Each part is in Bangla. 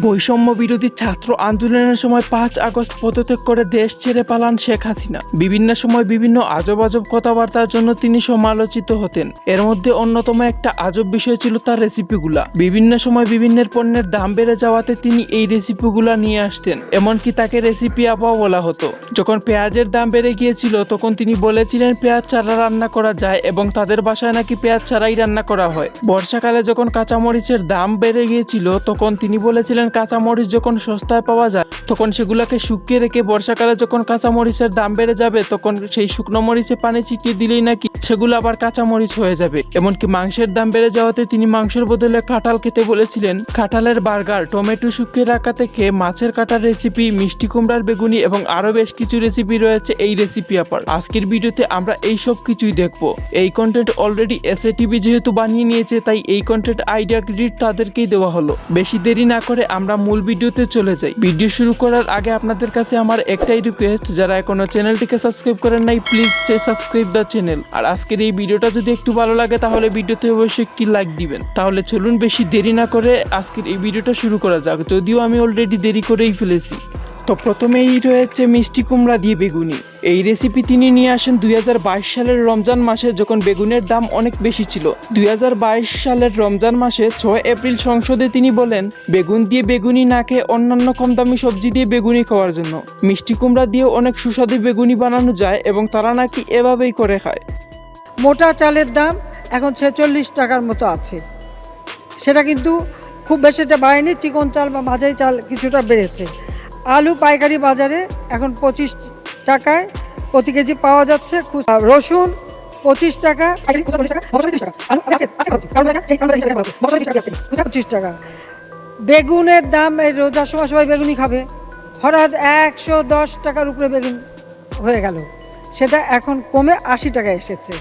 বৈষম্য বিরোধী ছাত্র আন্দোলনের সময় 5 আগস্ট পদত্যাগ করে দেশ ছেড়ে পালান শেখ হাসিনা। বিভিন্ন সময় বিভিন্ন আজব আজব কথাবার্তার জন্য তিনি সমালোচিত হতেন। এর মধ্যে অন্যতম একটা আজব বিষয় ছিল তার রেসিপিগুলা। বিভিন্ন সময় বিভিন্ন পণ্যের দাম বেড়ে যাওয়াতে তিনি এই রেসিপিগুলা নিয়ে আসতেন। এমনকি তাকে রেসিপি আপাও বলা হতো। যখন পেঁয়াজের দাম বেড়ে গিয়েছিল তখন তিনি বলেছিলেন পেঁয়াজ ছাড়া রান্না করা যায় এবং তাদের বাসায় নাকি পেঁয়াজ ছাড়াই রান্না করা হয়। বর্ষাকালে যখন কাঁচামরিচের দাম বেড়ে গিয়েছিল তখন তিনি বলেছিলেন কাঁচামরিচ যখন সস্তায় পাওয়া যায় তখন সেগুলোকে শুকিয়ে রেখে বর্ষাকালে যখন কাঁচামরিচের দাম বেড়ে যাবে তখন সেই শুকনো মরিচে পানি ছিটিয়ে দিলেই নাকি সেগুলো আবার কাঁচামরিচ হয়ে যাবে। এমনকি মাংসের দাম বেড়ে যাওয়াতে তিনি মাংসের বদলে কাঁঠাল খেতে বলেছিলেন। কাঁঠালের বার্গার, টমেটো শুকিয়ে রাখা থেকে মাছের কাটার রেসিপি, মিষ্টি কুমড়ার বেগুনি এবং আরো বেশ কিছু রেসিপি রয়েছে এই রেসিপি আপার। আজকের ভিডিওতে আমরা এই সব কিছুই দেখবো। এই কন্টেন্ট অলরেডি এসএটিভি যেহেতু বানিয়ে নিয়েছে তাই এই কন্টেন্ট আইডিয়া ক্রেডিট তাদেরকেই দেওয়া হলো। বেশি দেরি না করে আমরা মূল ভিডিওতে চলে যাই। ভিডিও শুরু করার আগে আপনাদের কাছে আমার একটাই রিকোয়েস্ট, যারা এখনো চ্যানেলটিকে সাবস্ক্রাইব করেন নাই প্লিজ সাবস্ক্রাইব দ্য চ্যানেল। আর আজকের এই ভিডিওটা যদি একটু ভালো লাগে তাহলে ভিডিওতে অবশ্যই একটি লাইক দিবেন। তাহলে চলুন বেশি দেরি না করে আজকের এই ভিডিওটা শুরু করা যাক, যদিও আমি অলরেডি দেরি করেই ফেলেছি। তো প্রথমেই রয়েছে মিষ্টি কুমড়া দিয়ে বেগুনি। এই রেসিপি তিনি নিয়ে আসেন 2022 সালের রমজান মাসে, যখন বেগুনের দাম অনেক বেশি ছিল। 2022 সালের রমজান মাসে 6 এপ্রিল সংসদে তিনি বলেন বেগুন দিয়ে বেগুনি না খেয়ে অন্যান্য কম দামি সবজি দিয়ে বেগুনি খাওয়ার জন্য। মিষ্টি কুমড়া দিয়েও অনেক সুস্বাদু বেগুনি বানানো যায় এবং তারা নাকি এভাবেই করে খায়। মোটা চালের দাম এখন 46 টাকার মতো আছে, সেটা কিন্তু খুব বেশিটা বাড়েনি। চিকন চাল বা মাঝারি চাল কিছুটা বেড়েছে। আলু পাইকারি বাজারে এখন 25 টাকায় প্রতি কেজি পাওয়া যাচ্ছে। রসুন 25 টাকা, 25 টাকা। বেগুনের দাম এই রোজার সময় সবাই বেগুনি খাবে, হঠাৎ 110 টাকার উপরে বেগুন হয়ে গেল, সেটা এখন কমে 80 টাকায় এসেছে।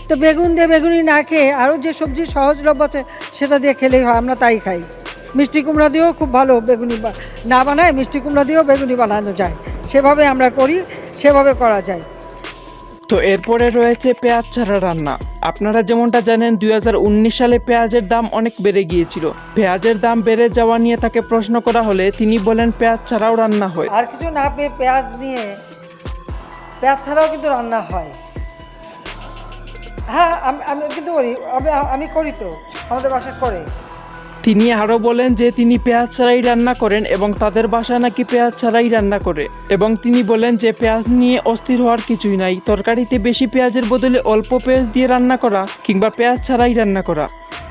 তো বেগুন দিয়ে বেগুনি না খেয়ে আরও যে সবজি সহজলভ্য আছে সেটা দিয়ে খেলেই হয়, আমরা তাই খাই। মিষ্টি কুমড়া দিয়েও খুব ভালো বেগুনি না বানায়, মিষ্টি কুমড়া দিয়েও বেগুনি বানানো যায়, সেভাবে আমরা করি, সেভাবে করা যায়। তো এরপরে রয়েছে পেঁয়াজ ছাড়া রান্না। আপনারা যেমনটা জানেন 2019 সালে পেঁয়াজের দাম অনেক বেড়ে গিয়েছিল। পেঁয়াজের দাম বেড়ে যাওয়া নিয়ে তাকে প্রশ্ন করা হলে তিনি বলেন পেঁয়াজ ছাড়াও রান্না হয়। আর কিছু না পেয়ে পেঁয়াজ পেঁয়াজ ছাড়াও কিন্তু রান্না হয়। হ্যাঁ, আমি কিন্তু করি, আমি করি, তো আমাদের বাসায় করে। তিনি আরও বলেন যে তিনি পেঁয়াজ ছাড়াই রান্না করেন এবং তাদের বাসায় নাকি পেঁয়াজ ছাড়াই রান্না করে। এবং তিনি বলেন যে পেঁয়াজ নিয়ে অস্থির হওয়ার কিছুই নাই। তরকারিতে বেশি পেঁয়াজের বদলে অল্প পেঁয়াজ দিয়ে রান্না করা কিংবা পেঁয়াজ ছাড়াই রান্না করা।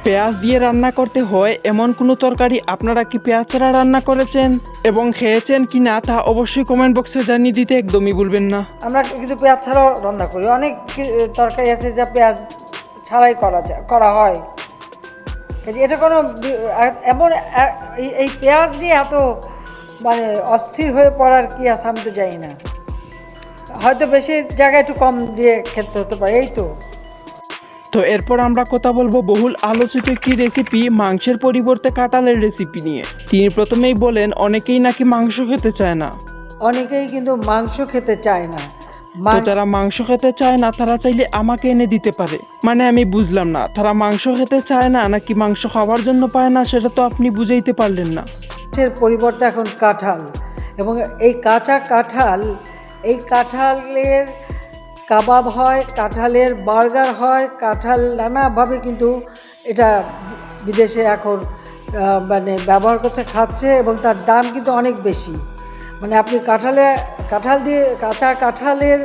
পেঁয়াজ দিয়ে রান্না করতে হয় এমন কোনো তরকারি আপনারা কি পেঁয়াজ ছাড়া রান্না করেছেন এবং খেয়েছেন কি না তা অবশ্যই কমেন্ট বক্সে জানিয়ে দিতে একদমই ভুলবেন না। আমরা কিন্তু পেঁয়াজ ছাড়াও রান্না করি। অনেক তরকারি আছে যা পেঁয়াজ ছাড়াই করা হয়। এটা কোনো এমন এই পেঁয়াজ নিয়ে এত অস্থির হয়ে পড়ার কি আছে আমি তো জানি না। হয়তো বেশি জায়গায় একটু কম দিয়ে খেতে হতে পারে, এই তো। তো এরপর আমরা কথা বলবো বহুল আলোচিত একটি রেসিপি, মাংসের পরিবর্তে কাঁঠালের রেসিপি নিয়ে। তিনি প্রথমেই বলেন অনেকেই নাকি মাংস খেতে চায় না। অনেকেই কিন্তু মাংস খেতে চায় না। তো যারা মাংস খেতে চায় না তারা চাইলে আমাকে এনে দিতে পারে। মানে আমি বুঝলাম না, তারা মাংস খেতে চায় না নাকি মাংস খাওয়ার জন্য পায় না, সেটা তো আপনি বুঝাইতে পারলেন না। এর পরিবর্তে এখন কাঁঠাল, এবং এই কাঁচা কাঁঠাল, এই কাঁঠালের কাবাব হয়, কাঁঠালের বার্গার হয়, কাঁঠাল নানাভাবে কিন্তু এটা বিদেশে এখন ব্যবহার করতে খাচ্ছে এবং তার দাম কিন্তু অনেক বেশি। আপনি কাঁঠাল দিয়ে কাঁচা কাঁঠালের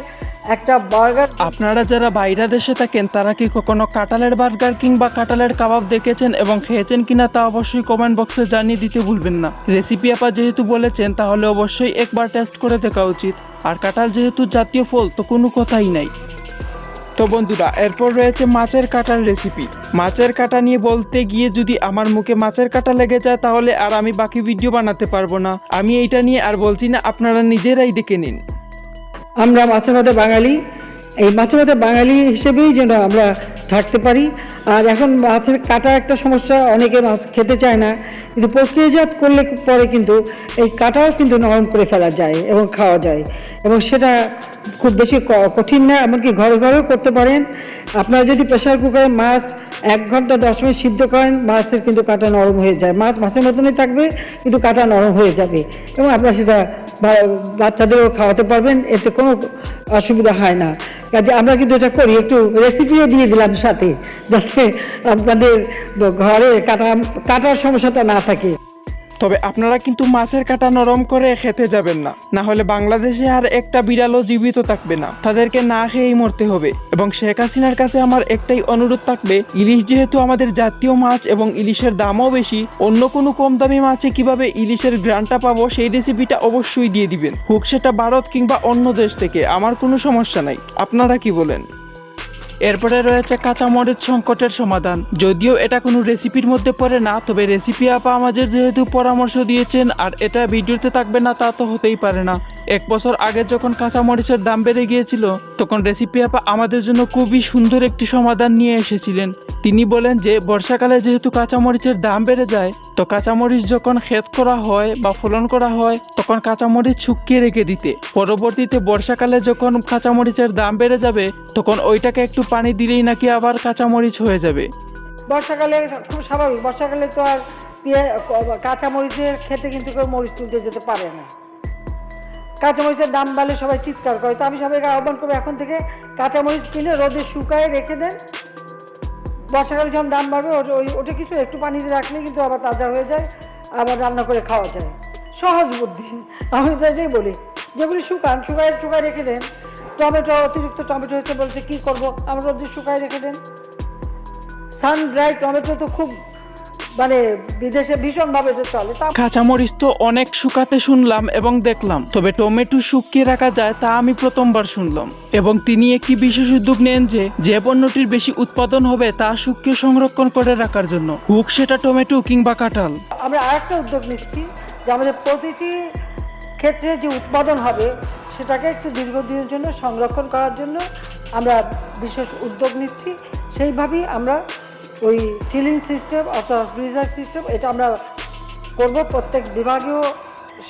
একটা বার্গার। আপনারা যারা বাইরে দেশে থাকেন তারা কি কখনো কাঁঠালের বার্গার কিংবা কাঁঠালের কাবাব দেখেছেন এবং খেয়েছেন কিনা তা অবশ্যই কমেন্ট বক্সে জানিয়ে দিতে ভুলবেন না। রেসিপি আপা যেহেতু বলেছেন তাহলে অবশ্যই একবার টেস্ট করে দেখা উচিত। আর কাঁঠাল যেহেতু জাতীয় ফল তো কোনো কথাই নাই। তো বন্ধুরা, এরপর রয়েছে মাছের কাটার রেসিপি। মাছের কাটা নিয়ে বলতে গিয়ে যদি আমার মুখে মাছের কাটা লেগে যায় তাহলে আর আমি বাকি ভিডিও বানাতে পারবো না। আমি এইটা নিয়ে আর বলছি না, আপনারা নিজেরাই দেখে নিন। আমরা মাছে ভাতে বাঙালি, এই মাছে ভাতে বাঙালি হিসেবেই যেন আমরা থাকতে পারি। আর এখন মাছের কাটা একটা সমস্যা, অনেকে মাছ খেতে চায় না, কিন্তু প্রক্রিয়াজাত করলে পরে কিন্তু এই কাটাও কিন্তু নরম করে ফেলা যায় এবং খাওয়া যায়, এবং সেটা খুব বেশি কঠিন না, এমনকি ঘরে ঘরেও করতে পারেন। আপনারা যদি প্রেশার কুকারে মাছ 1 ঘন্টা 10 মিনিট সিদ্ধ করেন, মাছের কিন্তু কাঁটা নরম হয়ে যায়। মাছ মাছের মতনই থাকবে, কিন্তু কাঁটা নরম হয়ে যাবে, এবং আপনারা সেটা বাচ্চাদেরও খাওয়াতে পারবেন, এতে কোনো অসুবিধা হয় না। কাজে আমরা কিন্তু এটা করি, একটু রেসিপিও দিয়ে দিলাম সাথে, যাতে আপনাদের ঘরে কাটার সমস্যাটা না থাকে। তবে আপনারা কিন্তু মাছের কাঁটা নরম করে খেতে যাবেন না, না হলে বাংলাদেশে আর একটা বিড়ালও জীবিত থাকবে না, তাদেরকে না খেয়েই মরতে হবে। এবং শেখ হাসিনার কাছে আমার একটাই অনুরোধ থাকবে, ইলিশ যেহেতু আমাদের জাতীয় মাছ এবং ইলিশের দামও বেশি, অন্য কোনো কম দামি মাছে কিভাবে ইলিশের গ্রানটা পাবো সেই রেসিপিটা অবশ্যই দিয়ে দিবেন, হোক সেটা ভারত কিংবা অন্য দেশ থেকে, আমার কোনো সমস্যা নাই। আপনারা কি বলেন? এরপরে রয়েছে কাঁচামরিচ সংকটের সমাধান। যদিও এটা কোনো রেসিপির মধ্যে পড়ে না, তবে রেসিপি আপা আমাদের যেহেতু পরামর্শ দিয়েছেন আর এটা ভিডিওতে থাকবে না তা তো হতেই পারে না। 1 বছর আগে যখন কাঁচামরিচের দাম বেড়ে গিয়েছিল, তখন রেসিপি আপা আমাদের জন্য খুবই সুন্দর একটি সমাধান নিয়ে এসেছিলেন। তিনি বলেন যে বর্ষাকালে যেহেতু কাঁচামরিচের দাম বেড়ে যায়, তো কাঁচামরিচ যখন ক্ষেত করা হয় বা ফলন করা হয় তখন কাঁচামরিচ শুকিয়ে রেখে দিতে, পরবর্তীতে বর্ষাকালে যখন কাঁচামরিচের দাম বেড়ে যাবে তখন ওইটাকে একটু পানি দিলেই নাকি আবার কাঁচামরিচ হয়ে যাবে। বর্ষাকালে খুব স্বাভাবিক, বর্ষাকালে তো আর কাঁচামরিচের খেতে কিন্তু কেউ মরিচ তুলতে যেতে পারে না। কাঁচামরিচের দাম বাড়লে সবাই চিৎকার করে, তো আমি সবাইকে আহ্বান করবো এখন থেকে কাঁচামরিচ কিনে রোদে শুকায় রেখে দেন। বর্ষাকালে যখন দাম বাড়বে ওটা কিছু একটু পানিতে রাখলে কিন্তু আবার তাজা হয়ে যায়, আবার রান্না করে খাওয়া যায়। সহজ বুদ্ধি, আমি তো এটাই বলি, যেগুলি শুকায় রেখে দেন। টমেটো, অতিরিক্ত টমেটো হচ্ছে, বলছে কী করবো, আমরা রোদে শুকায় রেখে দেন। সান ড্রাই টমেটো তো খুব বিদেশে ভীষণভাবে চলে। কাঁচামরিচ তো অনেক শুকাতে শুনলাম এবং দেখলাম, তবে টমেটো শুকিয়ে রাখা যায় তা আমি প্রথমবার শুনলাম। এবং তিনি একটি বিশেষ উদ্যোগ নেন যে পণ্যটির বেশি উৎপাদন হবে তা শুকিয়ে সংরক্ষণ করে রাখার জন্য, হোক সেটা টমেটো কিংবা কাঁঠাল। আমরা আরেকটা উদ্যোগ নিচ্ছি যে আমাদের প্রতিটি ক্ষেত্রে যে উৎপাদন হবে সেটাকে একটু দীর্ঘদিনের জন্য সংরক্ষণ করার জন্য আমরা বিশেষ উদ্যোগ নিচ্ছি। সেইভাবেই আমরা ওই চিলিং সিস্টেম অথবা ফ্রিজার সিস্টেম এটা আমরা করব প্রত্যেক বিভাগীয়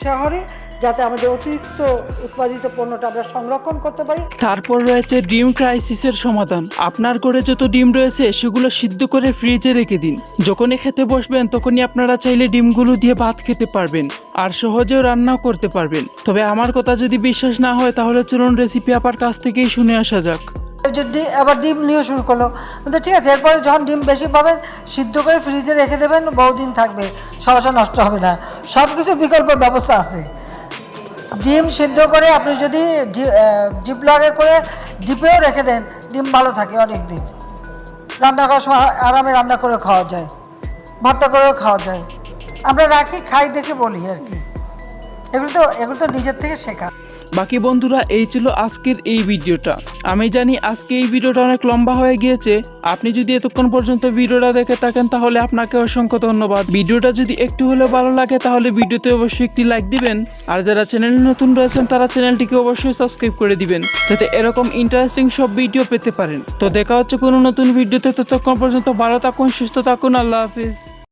শহরে, যাতে আমাদের অতিরিক্ত উৎপাদিত পণ্যটা আমরা সংরক্ষণ করতে পারি। তারপর রয়েছে ডিম ক্রাইসিসের সমাধান। আপনার ঘরে যত ডিম রয়েছে সেগুলো সিদ্ধ করে ফ্রিজে রেখে দিন, যখনই খেতে বসবেন তখনই আপনারা চাইলে ডিমগুলো দিয়ে ভাত খেতে পারবেন আর সহজেও রান্নাও করতে পারবেন। তবে আমার কথা যদি বিশ্বাস না হয় তাহলে চলুন রেসিপি আপার কাছ থেকেই শুনে আসা যাক। যদি আবার ডিম নিয়ে শুরু করলো, কিন্তু ঠিক আছে, এরপরে যখন ডিম বেশি পাবেন সিদ্ধ করে ফ্রিজে রেখে দেবেন, বহুদিন থাকবে, সহসা নষ্ট হবে না। সব কিছু বিকল্প ব্যবস্থা আছে। ডিম সিদ্ধ করে আপনি যদি জিপলকে করে ডিপেও রেখে দেন, ডিম ভালো থাকে অনেক দিন। রান্না করার সময় আরামে রান্না করে খাওয়া যায়, ভর্তা করেও খাওয়া যায়। আমরা রাখি, খাই, দেখে বলি আর কি। এগুলো তো নিজের থেকে শেখা। বাকি বন্ধুরা, এই ছিল আজকের এই ভিডিওটা। আমি জানি আজকে এই ভিডিওটা অনেক লম্বা হয়ে গিয়েছে। আপনি যদি এতক্ষণ পর্যন্ত ভিডিওটা দেখে থাকেন তাহলে আপনাকে অসংখ্য ধন্যবাদ। ভিডিওটা যদি একটু হলেও ভালো লাগে তাহলে ভিডিওতে অবশ্যই একটি লাইক দিবেন, আর যারা চ্যানেলে নতুন রয়েছেন তারা চ্যানেলটিকে অবশ্যই সাবস্ক্রাইব করে দিবেন, যাতে এরকম ইন্টারেস্টিং সব ভিডিও পেতে পারেন। তো দেখা হচ্ছে কোনো নতুন ভিডিওতে, ততক্ষণ পর্যন্ত ভালো থাকুন, সুস্থ থাকুন, আল্লাহ হাফিজ।